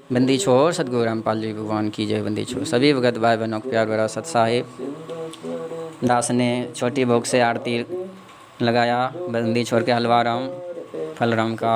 बंदी छोड़ सतगुरु रामपाल जी भगवान की जय। बंदी छोड़ सभी भगत भाई बहनों को प्यार भरा सत साहिब। दास ने छोटी भोग से आरती लगाया। बंदी छोड़ के हलवा राम फल राम का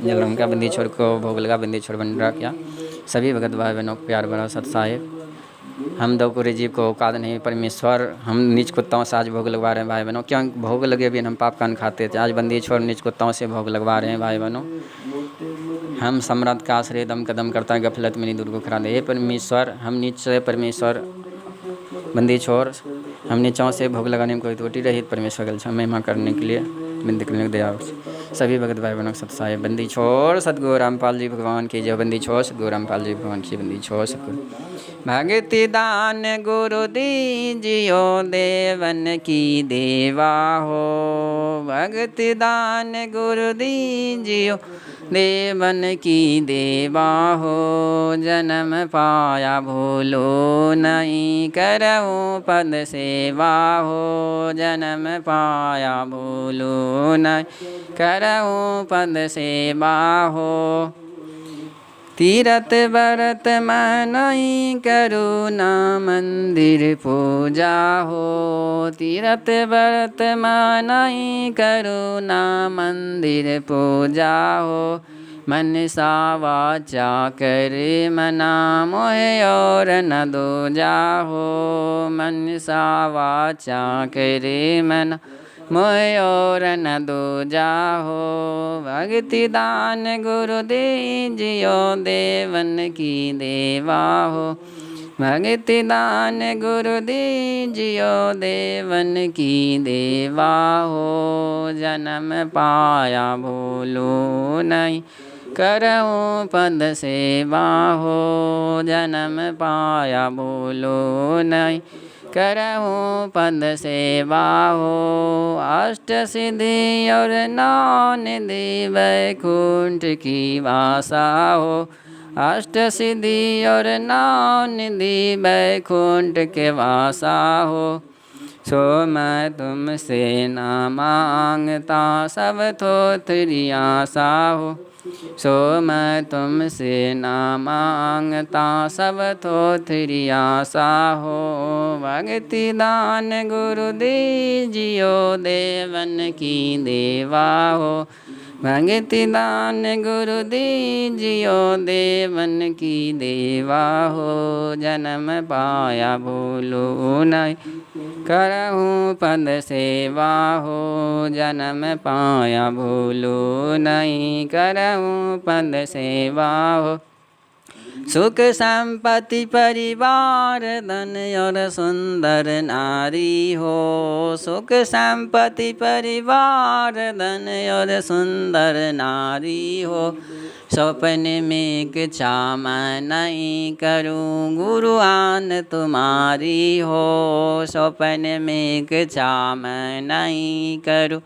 जल राम का बंदी छोड़ को भोग लगा। बंदी छोड़ भंडारा किया। सभी भगत भाई बहनों को प्यार भरा सत साहिब। हम दो पूरे जीव को औकात नहीं परमेश्वर, हम नीच कुत्ताओं से आज भोग लगवा रहे हैं भाई बहनों। क्यों भोग लगे भी हम पाप कान खाते थे, आज बंदी छोड़ नीच कुत्ताओं से भोग लगवा रहे हैं भाई बहनों। हम सम्राट का आश्रय दम कदम करता है गफलत में नहीं दूर को खरा दे। हे परमेश्वर हम नीच से परमेश्वर बंदी छोड़ हम नीचों से भोग लगाने में कोई त्रुटि रहित परमेश्वर गलछा महिमा करने के लिए बिंद करने को दया सभी भगत भाई बहनों सत साहिब। बंदी छोड़ सतगुरु रामपाल जी भगवान की जय। बंदी छोड़ सतगुरु रामपाल जी भगवान की बंदी छोड़ सतगुरु भगति दान गुरु दीजियो देवन की देवा हो। भगति दान गुरु दीजियो देवन की देवा हो। जन्म पाया भूलो नहीं करऊँ पद सेवा हो। जन्म पाया भूलो नहीं करऊँ पद सेवा हो। तीरथ व्रत मनई करुणा मंदिर पूजा हो। तीरथ व्रत मनई करुणा मंदिर पूजा हो। मन सा वाचा कर मना मोहे और न दो जाहो। मन सा वाचा कर मना मोह और न दो जाहो। भक्ति दान गुरु दीजियो देवन की देवा हो। भक्ति दान गुरु दीजियो देवन की देवा हो। जन्म पाया भूलो नहीं करऊँ पद सेवा हो। जन्म पाया भूलो नहीं करऊँ पद सेवा हो। अष्ट सिद्धि और नौ निधि वैकुंठ की वासा हो। अष्ट सिद्धि और नौ निधि वैकुंठ के वासा हो। सो मैं तुमसे न मांगता सब थोथरी आशा हो। सो मैं तुमसे न मांगता सब थोथरी आशा हो। भक्ति दान गुरु दीजियो देवन की देवा हो। भक्ति दान गुरु दीजियो देवन की देवा हो। जन्म पाया भूलो नहीं करऊँ पद सेवा हो। जन्म पाया भूलो नहीं करऊँ पद सेवा हो। सुख संपत्ति परिवार धन और सुंदर नारी हो। सुख संपत्ति परिवार धन और सुंदर नारी हो। सपने में इच्छा मैं नहीं करूँ गुरु आन तुम्हारी हो। सपने में इच्छा मैं नहीं करूँ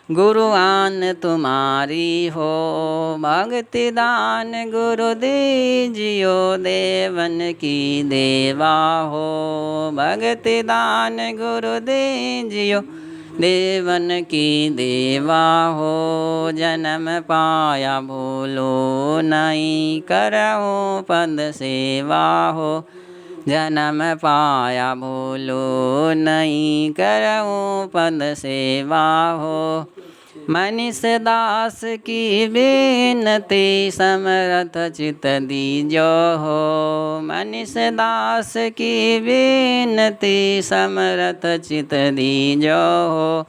गुरु आन तुम्हारी हो। भक्ति दान गुरु दीजियो देवन की देवा हो। भक्ति दान गुरु दीजियो देवन की देवा हो। जन्म पाया भूलो नहीं करऊँ पद सेवा हो। जन्म पाया भूलो नहीं करऊँ पद सेवा हो। मनीष दास की बिनती समरथ चित दीजो हो। मनीष दास की बिनती समरथ चित दीजो हो।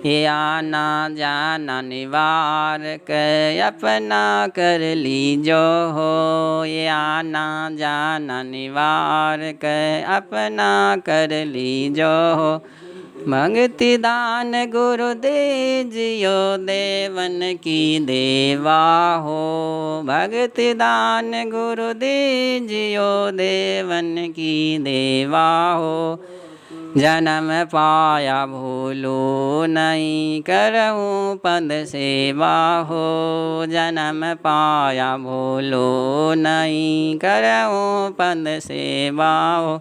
ये आना जाना निवार के अपना कर लीजो हो। ये आना जाना निवार के अपना कर लीजो हो। भक्ति दान गुरु दीजियो देवन की देवा हो। भक्ति दान गुरु दीजियो देवन की देवा हो। जन्म पाया भूलो नहीं करऊँ पद सेवा हो। जन्म पाया भूलो नहीं करऊँ पद सेवा हो।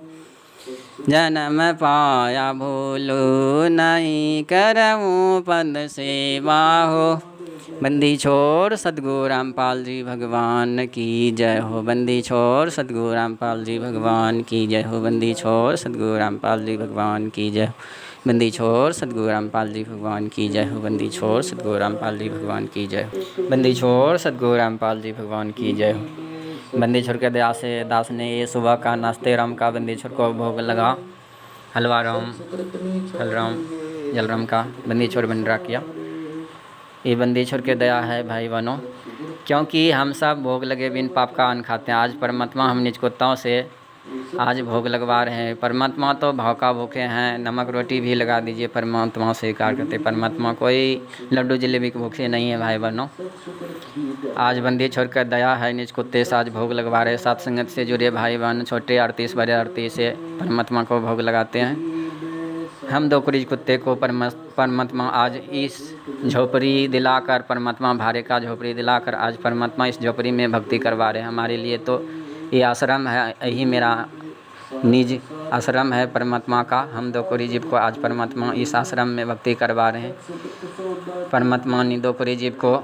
जन्म पाया भूलो नहीं करऊँ पद सेवा हो। बंदी छोड़ सतगुरु रामपाल जी भगवान की जय हो। बंदी छोड़ सतगुरु रामपाल जी भगवान की जय हो। बंदी छोड़ सतगुरु रामपाल जी भगवान की जय हो। बंदी छोड़ सतगुरु रामपाल जी भगवान की जय हो। बंदी छोड़ सतगुरु रामपाल जी भगवान की जय हो। बंदी छोड़ सतगुरु रामपाल जी भगवान की जय हो। बंदी छोड़ के दया से दास ने ये सुबह का नाश्ते राम का बंदी छोड़ को भोग लगा, हलवा राम, हलराम, जलराम का बंदी छोड़ भंडारा किया। ये बंदी छोड़ के दया है भाई बहनों, क्योंकि हम सब भोग लगे बिन पाप का अन्न खाते हैं। आज परमात्मा हम निज कुत्ताओं से आज भोग लगवा रहे हैं। परमात्मा तो भाव का भूखे हैं, नमक रोटी भी लगा दीजिए परमात्मा स्वीकार करते। परमात्मा कोई लड्डू जलेबी के भूखे नहीं है भाई बहनों। आज बंदी छोड़ कर दया है निज कुत्ते से आज भोग लगवा रहे। सात संगत से जुड़े भाई बहन छोटे आरती से बड़े आरती से परमात्मा को भोग लगाते हैं। हम दो कुरीज कुत्ते को परमात्मा आज इस झोपड़ी दिलाकर, परमात्मा भारे का झोपड़ी दिलाकर आज परमात्मा इस झोपड़ी में भक्ति करवा रहे हैं। हमारे लिए तो ये आश्रम है, यही मेरा निज आश्रम है परमात्मा का। हम दो कुरी जीव को आज परमात्मा इस आश्रम में भक्ति करवा रहे हैं। परमात्मा ने दो कुरी जीव को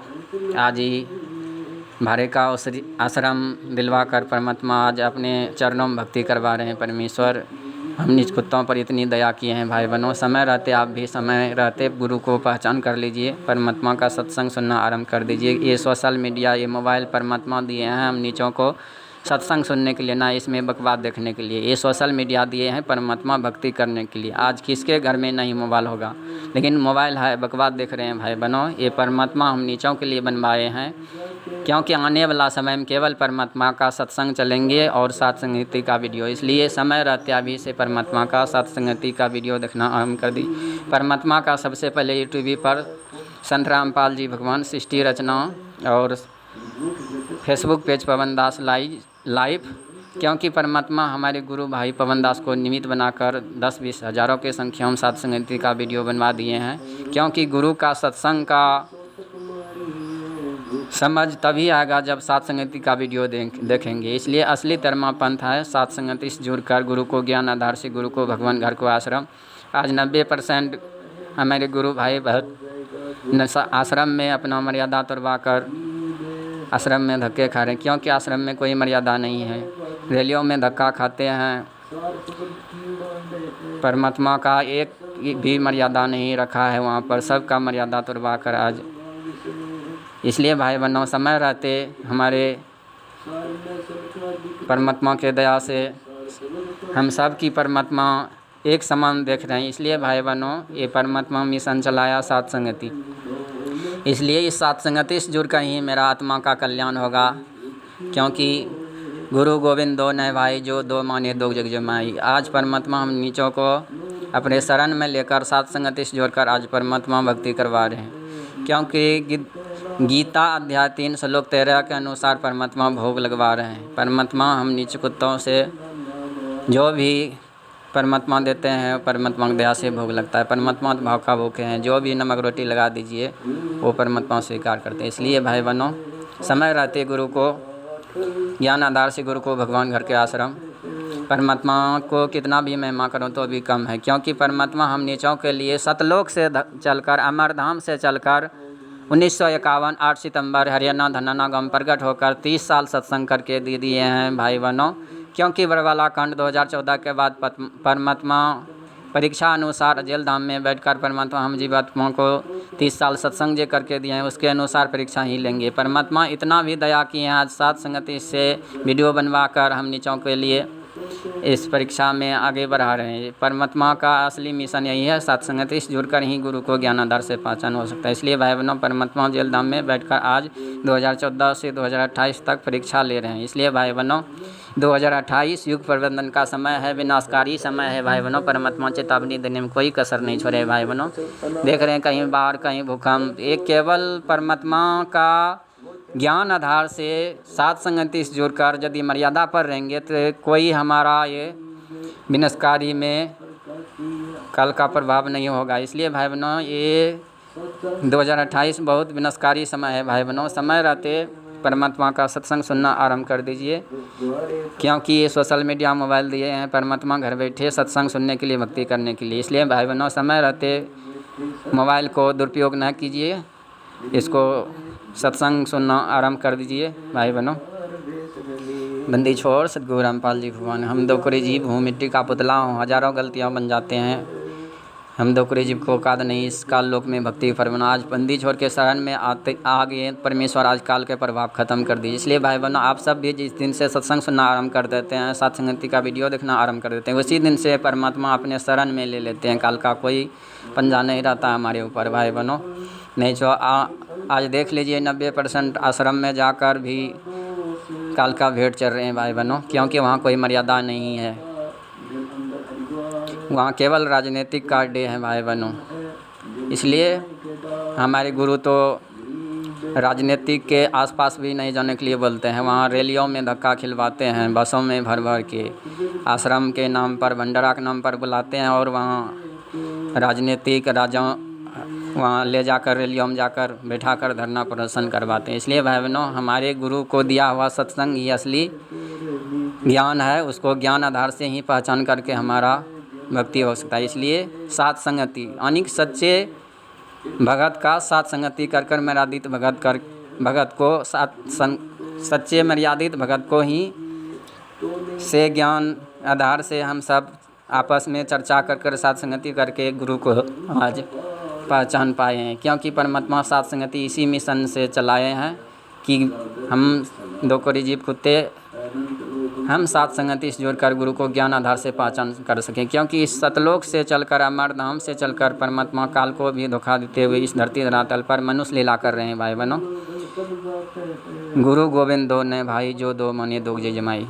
आज ही भारे का उस आश्रम दिलवा कर परमात्मा आज अपने चरणों में भक्ति करवा रहे हैं। परमेश्वर हम निज कुत्तों पर इतनी दया किए हैं भाई बहनों। समय रहते आप भी समय रहते गुरु को पहचान कर लीजिए, परमात्मा का सत्संग सुनना आरंभ कर दीजिए। ये सोशल मीडिया, ये मोबाइल परमात्मा दिए हैं हम नीचों को सत्संग सुनने के लिए, ना इसमें बकवाद देखने के लिए। ये सोशल मीडिया दिए हैं परमात्मा भक्ति करने के लिए। आज किसके घर में नहीं मोबाइल होगा, लेकिन मोबाइल है, बकवाद देख रहे हैं भाई बहनों। ये परमात्मा हम नीचों के लिए बनवाए हैं, क्योंकि आने वाला समय में केवल परमात्मा का सत्संग चलेंगे और सत्संगति का वीडियो। इसलिए समय रहते अभी से परमात्मा का सत्संगति का वीडियो देखना आरम्भ कर दी। परमात्मा का सबसे पहले यूट्यूब पर संत रामपाल जी भगवान सृष्टि रचना और फेसबुक पेज पवन दास लाइव, क्योंकि परमात्मा हमारे गुरु भाई पवन दास को निमित्त बनाकर 10-20 हज़ारों के संख्या में सत्संगति का वीडियो बनवा दिए हैं। क्योंकि गुरु का सत्संग का समझ तभी आएगा जब सत्संगति का वीडियो देखेंगे। इसलिए असली धर्मा पंथ है सत्संगति से जुड़कर गुरु को ज्ञान आधार से गुरु को भगवान घर को आश्रम। आज 90% हमारे गुरु भाई बहुत आश्रम में अपना मर्यादा तोड़वा कर आश्रम में धक्के खा रहे हैं, क्योंकि आश्रम में कोई मर्यादा नहीं है। रैलियों में धक्का खाते हैं, परमात्मा का एक भी मर्यादा नहीं रखा है वहाँ पर, सबका मर्यादा तोड़वा कर आज। इसलिए भाई बहनों समय रहते हमारे परमात्मा के दया से हम सब की परमात्मा एक समान देख रहे हैं। इसलिए भाई बहनों ये परमात्मा मिशन चलाया सत्संगति, इसलिए इस सत्संगति से जुड़कर ही मेरा आत्मा का कल्याण होगा। क्योंकि गुरु गोविंद दो नए भाई, जो दो माने दो जग जमाई। आज परमात्मा हम नीचों को अपने शरण में लेकर सत्संगति से जोड़कर आज परमात्मा भक्ति करवा रहे हैं। क्योंकि गीता अध्याय 3 श्लोक 13 के अनुसार परमात्मा भोग लगवा रहे हैं। परमात्मा हम नीच कुत्तों से जो भी परमात्मा देते हैं परमात्मा की दया से भोग लगता है। परमात्मा भाव का भूखे हैं, जो भी नमक रोटी लगा दीजिए वो परमात्मा स्वीकार करते हैं। इसलिए भाई बहनों समय रहते गुरु को ज्ञान आधार से गुरु को भगवान घर के आश्रम, परमात्मा को कितना भी महिमा करो तो भी कम है। क्योंकि परमात्मा हम नीचों के लिए सतलोक से चलकर अमरधाम से चलकर 1951 8 सितंबर हरियाणा धनाना गांव प्रकट होकर 30 साल सत्संग करके दे दिए हैं भाई बहनों। क्योंकि बरवाला कांड 2014 के बाद परमात्मा परीक्षा अनुसार जेल धाम में बैठकर परमात्मा हम जीवात्मा को 30 साल सत्संग जे करके दिए हैं, उसके अनुसार परीक्षा ही लेंगे। परमात्मा इतना भी दया किए हैं, आज सत्संगति से वीडियो बनवा कर हम नीचों के लिए इस परीक्षा में आगे बढ़ा रहे हैं। परमात्मा का असली मिशन यही है, सत्संगति से जुड़कर ही गुरु को ज्ञान आधार से पहचान हो सकता है। इसलिए भाई बहनों परमात्मा जेल धाम में बैठकर आज 2014 से 2028 तक परीक्षा ले रहे हैं। इसलिए भाई बहनों 2028 युग प्रबंधन का समय है, विनाशकारी समय है भाई बहनों। परमात्मा चेतावनी देने में कोई कसर नहीं छोड़े भाई बहनों। देख रहे हैं कहीं बाढ़ कहीं भूकंप, एक केवल परमात्मा का ज्ञान आधार से सत्संगति से जुड़कर यदि मर्यादा पर रहेंगे तो कोई हमारा ये विनाशकारी में कल का प्रभाव नहीं होगा। इसलिए भाई बहनों ये 2028 बहुत विनाशकारी समय है भाई बहनों। समय रहते परमात्मा का सत्संग सुनना आरंभ कर दीजिए, क्योंकि ये सोशल मीडिया मोबाइल दिए हैं परमात्मा घर बैठे सत्संग सुनने के लिए भक्ति करने के लिए। इसलिए भाई बहनों समय रहते मोबाइल को दुरुपयोग न कीजिए, इसको सत्संग सुनना आरंभ कर दीजिए भाई बहनों। बंदी छोड़ सतगुरु रामपाल जी भगवान। हम दोकरी जीव हूँ, मिट्टी का पुतला हूँ, हजारों गलतियाँ बन जाते हैं। हम दोकरी जीव को औकात नहीं इस काल लोक में भक्ति फरमाना। आज बंदी छोड़ के शरण में आ गए परमेश्वर, आज काल के प्रभाव खत्म कर दीजिए। इसलिए भाई बहनों, आप सब भी जिस दिन से सत्संग सुनना आरंभ कर देते हैं, साथ संगति का वीडियो देखना आरंभ कर देते हैं, उसी दिन से परमात्मा अपने शरण में ले लेते हैं। काल का कोई पंजा नहीं रहता हमारे ऊपर भाई बहनों। नहीं जो आज देख लीजिए 90% आश्रम में जाकर भी काल का भेंट चल रहे हैं भाई बहनों, क्योंकि वहाँ कोई मर्यादा नहीं है, वहाँ केवल राजनीतिक का अड्डे हैं भाई बहनों। इसलिए हमारे गुरु तो राजनीतिक के आसपास भी नहीं जाने के लिए बोलते हैं। वहाँ रैलियों में धक्का खिलवाते हैं, बसों में भर भर के आश्रम के नाम पर, भंडारा के नाम पर बुलाते हैं और वहाँ राजनीतिक राजाओं वहाँ ले जाकर रैलियों में जाकर बैठा कर धरना प्रदर्शन करवाते हैं। इसलिए भाई बहनों, हमारे गुरु को दिया हुआ सत्संग ही असली ज्ञान है, उसको ज्ञान आधार से ही पहचान करके हमारा भक्ति हो सकता है। इसलिए साथ संगति अनेक सच्चे भगत का साथ संगति कर कर मर्यादित भगत को सच्चे मर्यादित भगत को ही से ज्ञान आधार से हम सब आपस में चर्चा कर कर साथ संगति करके गुरु को आज पहचान पाए हैं। क्योंकि परमात्मा साथ संगति इसी मिशन से चलाए हैं कि हम दोकरी जीव कुत्ते हम साथ संगति से जोड़कर गुरु को ज्ञान आधार से पहचान कर सकें। क्योंकि इस सतलोक से चलकर अमर धाम से चलकर परमात्मा काल को भी धोखा देते हुए इस धरती धरातल पर मनुष्य लीला कर रहे हैं भाई बहनों। गुरु गोविंद दो ने भाई, जो दो माने दो जय जमाई।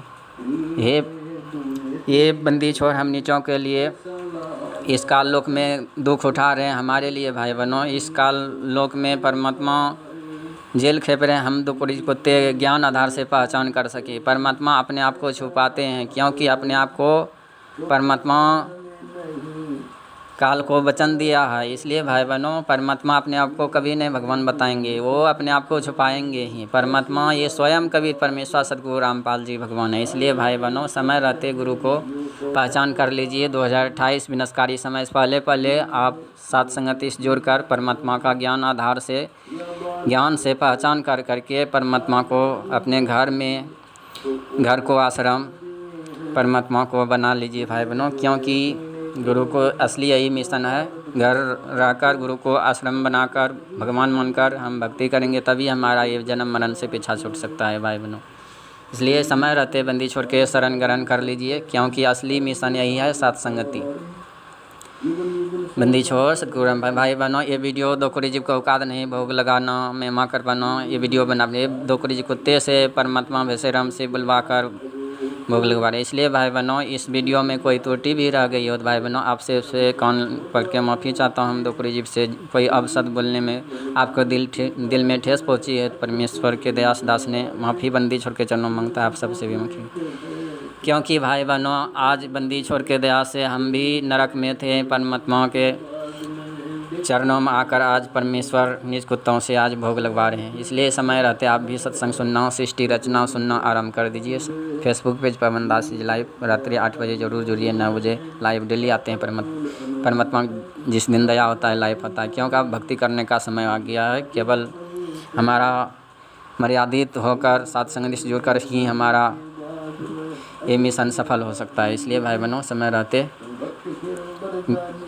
ये बंदी छोड़ हम नीचों के लिए इस काल लोक में दुख उठा रहे हैं हमारे लिए भाई बहनों। इस काल लोक में परमात्मा जेल खेप रहे हैं, हम दोकरी कुत्ते ज्ञान आधार से पहचान कर सके। परमात्मा अपने आप को छुपाते हैं, क्योंकि अपने आप को परमात्मा काल को वचन दिया है। इसलिए भाई बहनों, परमात्मा अपने आप को कभी नहीं भगवान बताएंगे, वो अपने आप को छुपाएंगे ही। परमात्मा ये स्वयं कभी परमेश्वर सतगुरु रामपाल जी भगवान है। इसलिए भाई बहनों, समय रहते गुरु को पहचान कर लीजिए। 2028 विनाशकारी समय से पहले आप साथ संगति से जोड़कर परमात्मा का ज्ञान आधार से ज्ञान से पहचान कर करके परमात्मा को अपने घर को आश्रम परमात्मा को बना लीजिए भाई बहनों। क्योंकि गुरु को असली यही मिशन है, घर रहकर गुरु को आश्रम बनाकर भगवान मानकर हम भक्ति करेंगे, तभी हमारा ये जन्म मरण से पीछा छूट सकता है भाई बहनों। इसलिए समय रहते बंदी छोड़ के शरण ग्रहण कर लीजिए, क्योंकि असली मिशन यही है, साथ संगति। बंदी छोड़ सतगुरु भाई बहनों, ये वीडियो दोकरी जीव को औकात नहीं भोग लगाना, महिमा कर पाना, ये वीडियो बना दोकरी जी कुत्ते से परमात्मा वैसे राम से बुलवा कर भोग लगवा रहे। इसलिए भाई बहनों, इस वीडियो में कोई त्रुटि भी रह गई हो तो भाई बहनों, आपसे उसे कान पकड़ के माफ़ी चाहता हूँ। हम दोकरी जीव से कोई अवसद बोलने में आपको दिल में ठेस पहुँची है, परमेश्वर के दयास दास ने माफ़ी बंदी छोड़ के चरणों मांगता है आप सबसे भी माफ़ी। क्योंकि भाई बहनों, आज बंदी छोड़ के दया से हम भी नरक में थे, परमात्मा के चरणों में आकर आज परमेश्वर निज कुत्तों से आज भोग लगवा रहे हैं। इसलिए समय रहते आप भी सत्संग सुनना, सृष्टि रचना सुनना आरंभ कर दीजिए। फेसबुक पेज पवन दास जी लाइव रात्रि 8 बजे जरूर जुड़िए, 9 बजे लाइव डेली आते हैं। परमात्मा जिस दिन दया होता है लाइव होता है, क्योंकि अब भक्ति करने का समय आ गया है। केवल हमारा मर्यादित होकर साथ संगति से जुड़कर ही हमारा ये मिशन सफल हो सकता है। इसलिए भाई बहनों, समय रहते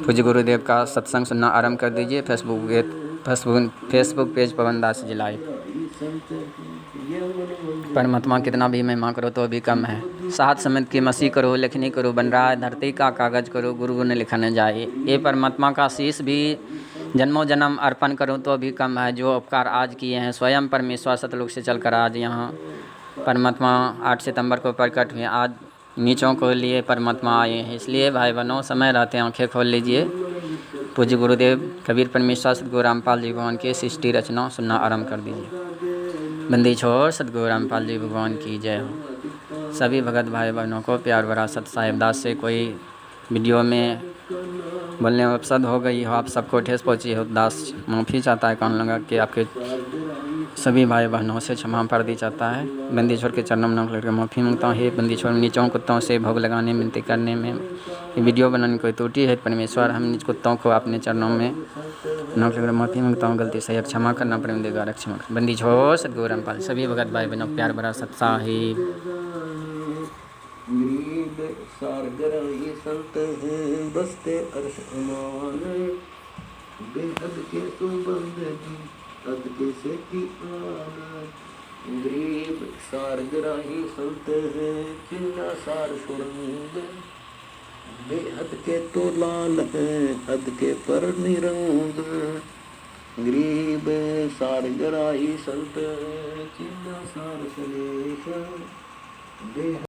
पूज्य गुरुदेव का सत्संग सुनना आरंभ कर दीजिए। फेसबुक पेज पवन दास जी लाइव। परमात्मा कितना भी महिमा करो तो भी कम है। साथ समेत की मसीह करो, लेखनी करो, बन रहा है धरती का कागज करो, गुरु ने लिखा न जाए। ये परमात्मा का शीश भी जन्मों जन्म अर्पण करो तो भी कम है। जो उपकार आज किए हैं स्वयं परमेश्वर सतलोक से चलकर आज यहाँ परमात्मा 8 सितंबर को प्रकट हुए, आज नीचों को लिए परमात्मा आए हैं। इसलिए भाई बहनों, समय रहते आंखें खोल लीजिए। पूज्य गुरुदेव कबीर परमेश्वर सतगुरु रामपाल जी भगवान की सृष्टि रचना सुनना आरंभ कर दीजिए। बंदी छोड़ सतगुरु रामपाल जी भगवान की जय हो। सभी भगत भाई बहनों को प्यार भरा सत साहिब दास से कोई वीडियो में बोलने में अपसद हो गई हो, आप सबको ठेस पहुँची हो, दास माफ़ी चाहता है कान लगा के आपके सभी भाई बहनों से क्षमा प्रार्थी चाहता है। बंदी छोड़ के चरणों में लग माफ़ी मांगता हूँ। हे बंदी छोड़ नीचों कुत्तों से भोग लगाने विनती करने में वीडियो बनाने कोई त्रुटि है परमेश्वर, हम निज कुत्तों को अपने चरणों में नाम से माफ़ी मांगता हूँ, गलती सही क्षमा करना, प्रेम देगा क्षमा कर। बंदी छो सदगुरु रामपाल सभी भगत भाई बहनों प्यार भरा सत साहिब। गरीब सारगराही संत हैं बसते अर्श अमान, बेहद के सुबंदगी हद के से की आन। गरीब सारगराही संत हैं चिन्ना सार सुरंग, बेहद के तो लाल हैं हद के पर निरंग। गरीब सारगराही संत चिन्ना सार सुरेश, बेहद